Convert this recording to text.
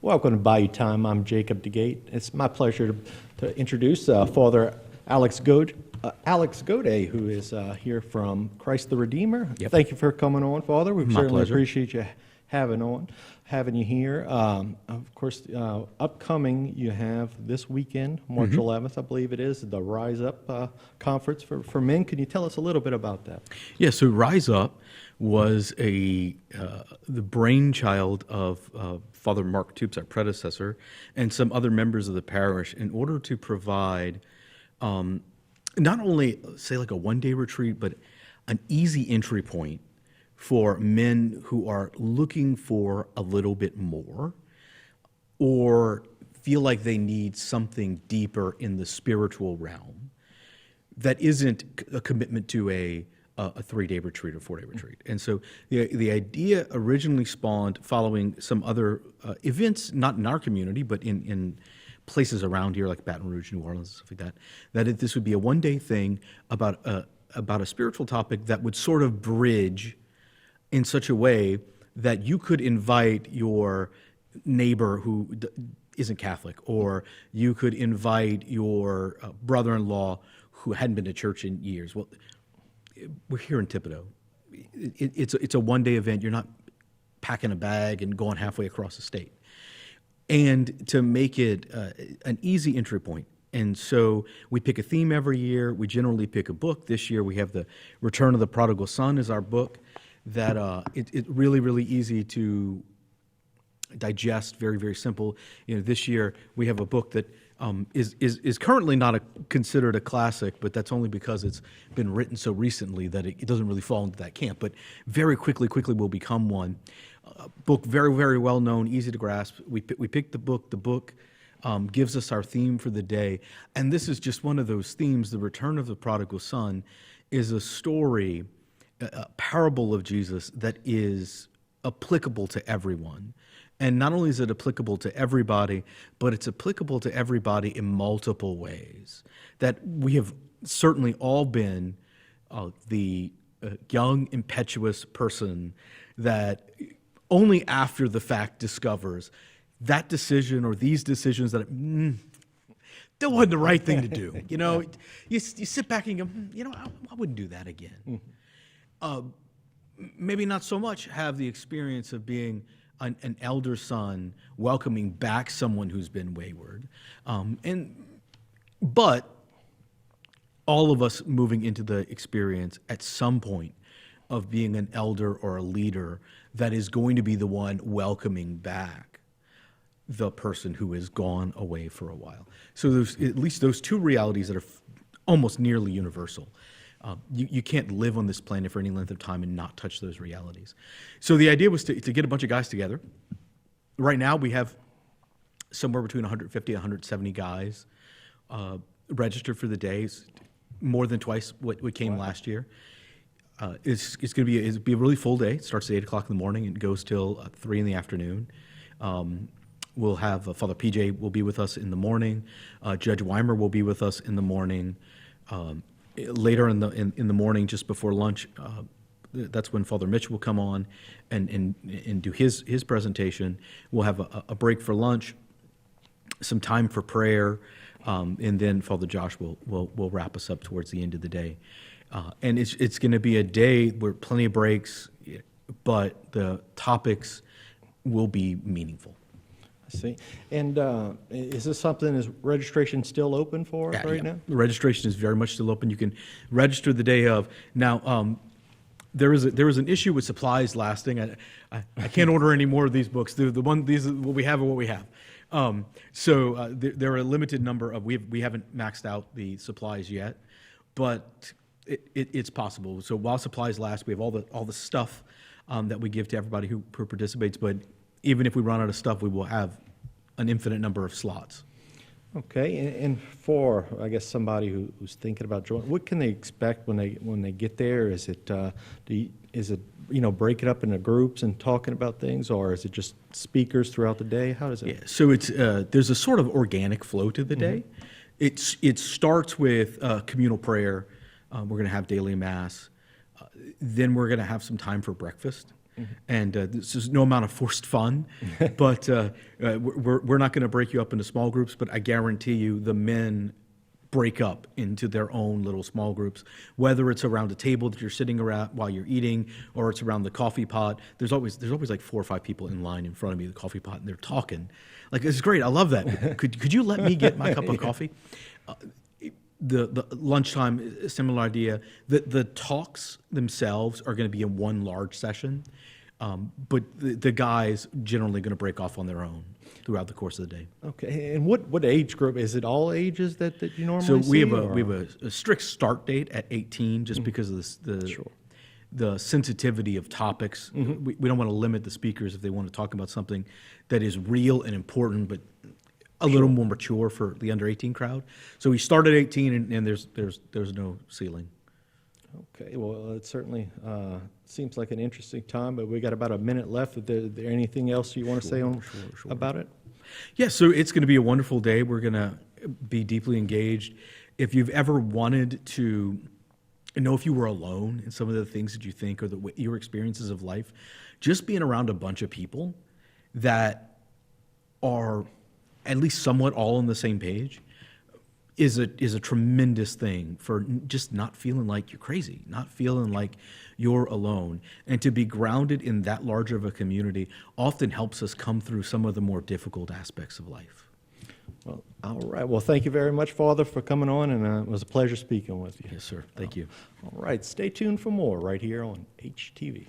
Welcome to Bayou Time. I'm Jacob DeGate. It's my pleasure to introduce Father Alex Gode, who is here from Christ the Redeemer. Yep. Thank you for coming on, Father. We My certainly pleasure. appreciate you having you here. Of course, upcoming, you have this weekend, March 11th, I believe it is, the Rise Up conference for men. Can you tell us a little bit about that? Yeah, so Rise Up was the brainchild of Father Mark Toops, our predecessor, and some other members of the parish in order to provide not only, say, like a one-day retreat, but an easy entry point for men who are looking for a little bit more or feel like they need something deeper in the spiritual realm that isn't a commitment to a 3-day retreat or 4-day retreat. And so the idea originally spawned following some other events, not in our community, but in places around here like Baton Rouge, New Orleans, stuff like that this would be a one-day thing about a spiritual topic that would sort of bridge in such a way that you could invite your neighbor who isn't Catholic, or you could invite your brother-in-law who hadn't been to church in years. Well, we're here in Thibodaux. It's a one-day event. You're not packing a bag and going halfway across the state. And to make it an easy entry point. And so we pick a theme every year. We generally pick a book. This year we have the Return of the Prodigal Son is our book that it's really, really easy to digest, very, very simple. This year we have a book that is currently not considered a classic, but that's only because it's been written so recently that it doesn't really fall into that camp. But very quickly will become one. Book very, very well known, easy to grasp. We picked the book. The book gives us our theme for the day, and this is just one of those themes. The Return of the Prodigal Son is a story, a parable of Jesus that is applicable to everyone. And not only is it applicable to everybody, but it's applicable to everybody in multiple ways. That we have certainly all been the young, impetuous person that only after the fact discovers that decision or these decisions that that wasn't the right thing to do. You sit back and go, I wouldn't do that again. Maybe not so much have the experience of being an elder son welcoming back someone who's been wayward. But all of us moving into the experience at some point of being an elder or a leader that is going to be the one welcoming back the person who has gone away for a while. So there's at least those two realities that are almost nearly universal. You can't live on this planet for any length of time and not touch those realities. So the idea was to get a bunch of guys together. Right now we have somewhere between 150 and 170 guys registered for the days, more than twice what came last year. It's going to be a really full day. It starts at 8 o'clock in the morning and goes till 3 in the afternoon. We'll have Father PJ will be with us in the morning. Judge Weimer will be with us in the morning. Later in the morning, just before lunch, that's when Father Mitch will come on and do his presentation. We'll have a break for lunch, some time for prayer, and then Father Josh will wrap us up towards the end of the day. And it's going to be a day where plenty of breaks, but the topics will be meaningful. I see. And is this something, is registration still open for right now? The registration is very much still open. You can register the day of. Now, there is an issue with supplies lasting. I can't order any more of these books. These are what we have are what we have. So there are a limited number of. We haven't maxed out the supplies yet, but it's possible. So while supplies last, we have all the stuff that we give to everybody who participates. But even if we run out of stuff, we will have an infinite number of slots. Okay, and for, I guess, somebody who's thinking about joining, what can they expect when they get there? Is it break it up into groups and talking about things, or is it just speakers throughout the day? How does it? Yeah, so it's there's a sort of organic flow to the day. It starts with communal prayer. We're going to have daily mass. Then we're going to have some time for breakfast. And this is no amount of forced fun, but we're not going to break you up into small groups, but I guarantee you the men break up into their own little small groups, whether it's around a table that you're sitting around while you're eating, or it's around the coffee pot. There's always like 4 or 5 people in line in front of me, the coffee pot, and they're talking. Like, it's great. I love that. Could you let me get my cup of coffee? The lunchtime, similar idea. The talks themselves are going to be in one large session, but the guys generally going to break off on their own throughout the course of the day. Okay, and what age group? Is it all ages that you normally So see? we have a strict start date at 18, just because of the sensitivity of topics. We don't want to limit the speakers if they want to talk about something that is real and important, but a little more mature for the under 18 crowd. So we start at 18, and there's no ceiling. Okay, well, it certainly seems like an interesting time, but we got about a minute left. Is there anything else you want to say about it? Yeah, so it's going to be a wonderful day. We're going to be deeply engaged. If you've ever wanted to know if you were alone in some of the things that you think, or your experiences of life, just being around a bunch of people that are at least somewhat all on the same page is a tremendous thing for just not feeling like you're crazy, not feeling like you're alone. And to be grounded in that larger of a community often helps us come through some of the more difficult aspects of life. Well, all right. Well, thank you very much, Father, for coming on, and it was a pleasure speaking with you. Yes, sir. Thank you. All right. Stay tuned for more right here on HTV.